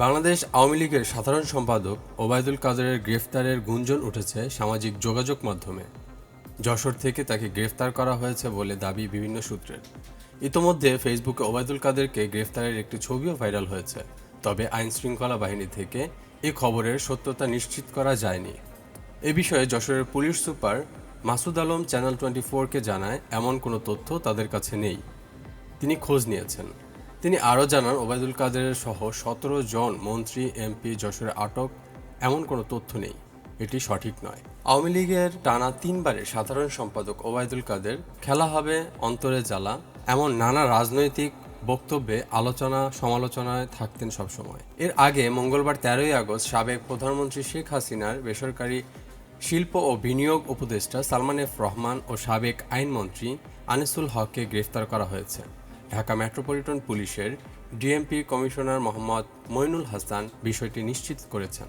বাংলাদেশ আওয়ামী লীগের সাধারণ সম্পাদক ওবায়দুল কাদেরের গ্রেফতারের গুঞ্জন উঠেছে সামাজিক যোগাযোগ মাধ্যমে। যশোর থেকে তাকে গ্রেফতার করা হয়েছে বলে দাবি বিভিন্ন সূত্রের। ইতোমধ্যে ফেসবুকে ওবায়দুল কাদেরকে গ্রেফতারের একটি ছবিও ভাইরাল হয়েছে, তবে আইনশৃঙ্খলা বাহিনী থেকে এই খবরের সত্যতা নিশ্চিত করা যায়নি। এ বিষয়ে যশোরের police super Masud Alam channel 24কে জানায়, এমন কোনো তথ্য তাদের কাছে নেই। তিনি খোঁজ নিয়েছেন। তিনি আরও জানান, ওবায়দুল কাদেরের সহ 17 জন মন্ত্রী এমপি যশোরে আটক, এমন কোনো তথ্য নেই। এটি সঠিক নয়। আওয়ামী লীগের টানা 3বারের সাধারণ সম্পাদক ওবায়দুল কাদের খেলা হবে অন্তরে জ্বালা, এমন নানা রাজনৈতিক বক্তব্যে আলোচনা সমালোচনায় থাকতেন সবসময়। এর আগে মঙ্গলবার 13ই আগস্ট সাবেক প্রধানমন্ত্রী শেখ হাসিনার বেসরকারি শিল্প ও বিনিয়োগ উপদেষ্টা সালমান এফ রহমান ও সাবেক আইনমন্ত্রী আনিসুল হককে গ্রেফতার করা হয়েছে। ঢাকা মেট্রোপলিটন পুলিশের ডিএমপি কমিশনার মোহাম্মদ মইনুল হাসান বিষয়টি নিশ্চিত করেছেন।